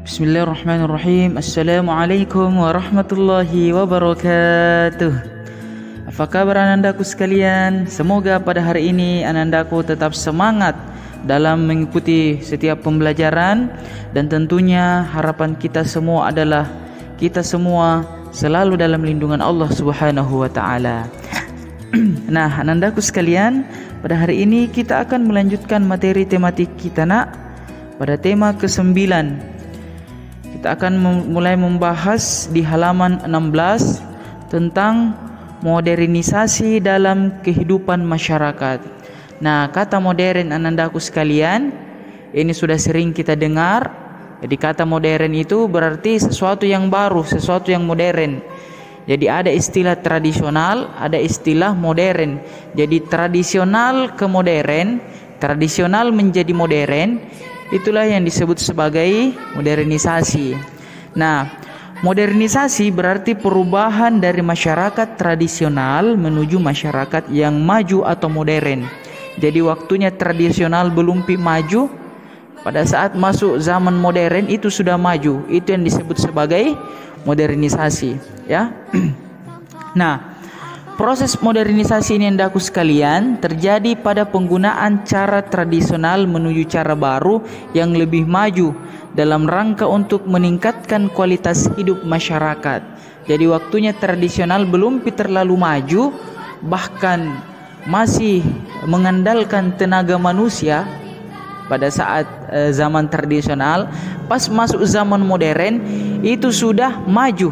Bismillahirrahmanirrahim. Assalamualaikum warahmatullahi wabarakatuh. Apa kabar anandaku sekalian? Semoga pada hari ini anandaku tetap semangat dalam mengikuti setiap pembelajaran, dan tentunya harapan kita semua adalah kita semua selalu dalam lindungan Allah Subhanahu wa taala. Nah, anandaku sekalian, pada hari ini kita akan melanjutkan materi tematik kita pada tema ke-9. Kita akan mulai membahas di halaman 16 tentang modernisasi dalam kehidupan masyarakat. Nah, kata modern anandaku sekalian, ini sudah sering kita dengar. Jadi kata modern itu berarti sesuatu yang baru, sesuatu yang modern. Jadi ada istilah tradisional, ada istilah modern. Jadi tradisional ke modern, tradisional menjadi modern, itulah yang disebut sebagai modernisasi. Nah, modernisasi berarti perubahan dari masyarakat tradisional menuju masyarakat yang maju atau modern. Jadi waktunya tradisional belum maju, pada saat masuk zaman modern itu sudah maju. Itu yang disebut sebagai modernisasi, ya. Nah, proses modernisasi ini hendaku sekalian terjadi pada penggunaan cara tradisional menuju cara baru yang lebih maju dalam rangka untuk meningkatkan kualitas hidup masyarakat. Jadi waktunya tradisional belum terlalu maju, bahkan masih mengandalkan tenaga manusia pada saat zaman tradisional. Pas masuk zaman modern itu sudah maju,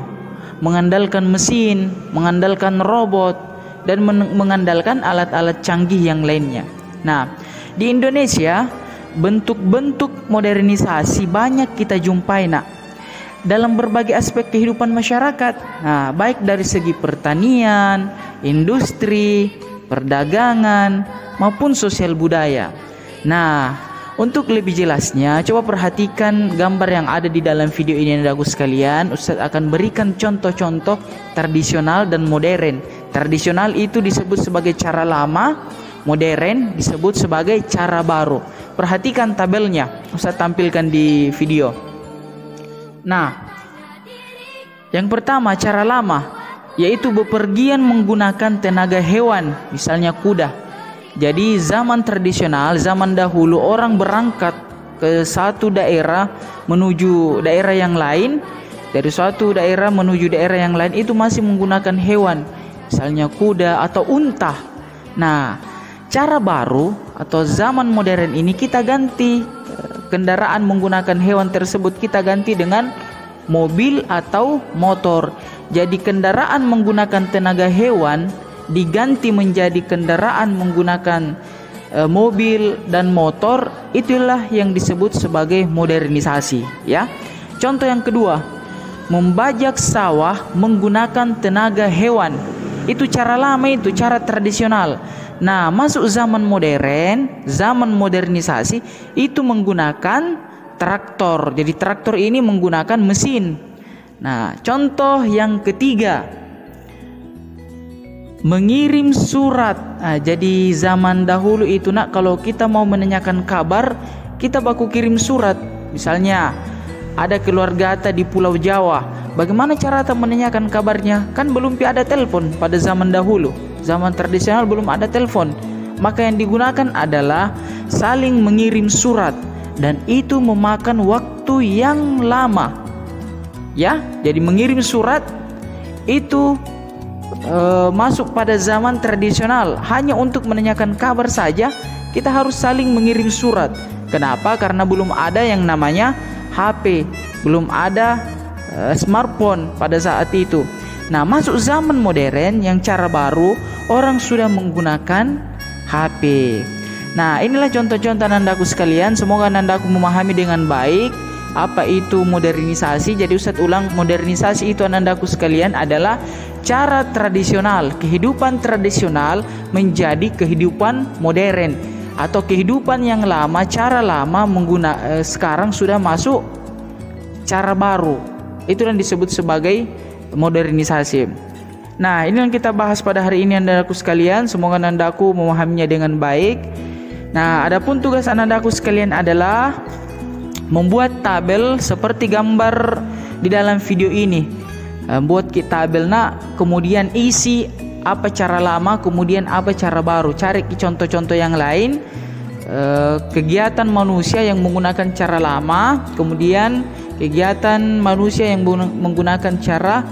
mengandalkan mesin, mengandalkan robot, dan mengandalkan alat-alat canggih yang lainnya. Nah, di Indonesia bentuk-bentuk modernisasi banyak kita jumpai dalam berbagai aspek kehidupan masyarakat. Nah, baik dari segi pertanian, industri, perdagangan, maupun sosial budaya. Nah, untuk lebih jelasnya, coba perhatikan gambar yang ada di dalam video ini anandaku sekalian. Ustaz akan berikan contoh-contoh tradisional dan modern. Tradisional itu disebut sebagai cara lama, modern disebut sebagai cara baru. Perhatikan tabelnya, Ustaz tampilkan di video. Nah, yang pertama cara lama, yaitu bepergian menggunakan tenaga hewan, misalnya kuda. Jadi zaman tradisional, zaman dahulu orang berangkat ke satu daerah menuju daerah yang lain, dari suatu daerah menuju daerah yang lain itu masih menggunakan hewan, misalnya kuda atau unta. Nah, cara baru atau zaman modern ini kita ganti kendaraan menggunakan hewan tersebut, kita ganti dengan mobil atau motor. Jadi kendaraan menggunakan tenaga hewan diganti menjadi kendaraan menggunakan mobil dan motor. Itulah yang disebut sebagai modernisasi, ya. Contoh yang kedua, membajak sawah menggunakan tenaga hewan. Itu cara lama, itu cara tradisional. Nah, masuk zaman modern, zaman modernisasi itu menggunakan traktor. Jadi traktor ini menggunakan mesin. Nah, contoh yang ketiga, mengirim surat. Nah, jadi zaman dahulu itu kalau kita mau menanyakan kabar, kita baku kirim surat. Misalnya ada keluarga di Pulau Jawa, bagaimana cara menanyakan kabarnya? Kan belum ada telepon pada zaman dahulu. Zaman tradisional belum ada telepon. Maka yang digunakan adalah saling mengirim surat, dan itu memakan waktu yang lama. Ya, jadi mengirim surat itu masuk pada zaman tradisional. Hanya untuk menanyakan kabar saja kita harus saling mengirim surat. Kenapa? Karena belum ada yang namanya HP, belum ada smartphone pada saat itu. Nah, masuk zaman modern yang cara baru, orang sudah menggunakan HP. Nah, inilah contoh-contoh anandaku sekalian. Semoga anandaku memahami dengan baik apa itu modernisasi. Jadi Ustaz ulang, modernisasi itu anandaku sekalian adalah cara tradisional, kehidupan tradisional menjadi kehidupan modern, atau kehidupan yang lama, cara lama sekarang sudah masuk cara baru. Itu yang disebut sebagai modernisasi. Nah, ini yang kita bahas pada hari ini anandaku sekalian. Semoga anandaku memahaminya dengan baik. Nah, adapun tugas anandaku sekalian adalah membuat tabel seperti gambar di dalam video ini. Buat kita tabel kemudian isi apa cara lama, kemudian apa cara baru. Cari contoh-contoh yang lain, kegiatan manusia yang menggunakan cara lama, kemudian kegiatan manusia yang menggunakan cara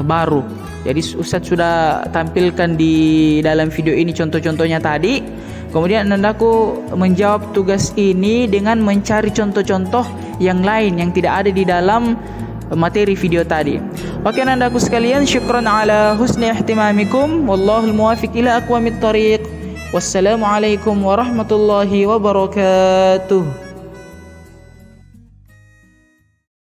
baru. Jadi Ustadz sudah tampilkan di dalam video ini contoh-contohnya tadi. Kemudian anandaku menjawab tugas ini dengan mencari contoh-contoh yang lain yang tidak ada di dalam materi video tadi. Oke anandaku sekalian, syukran ala husni ihtimamikum. Wallahul muwafiq ila aqwamit thariq. Wassalamualaikum warahmatullahi wabarakatuh.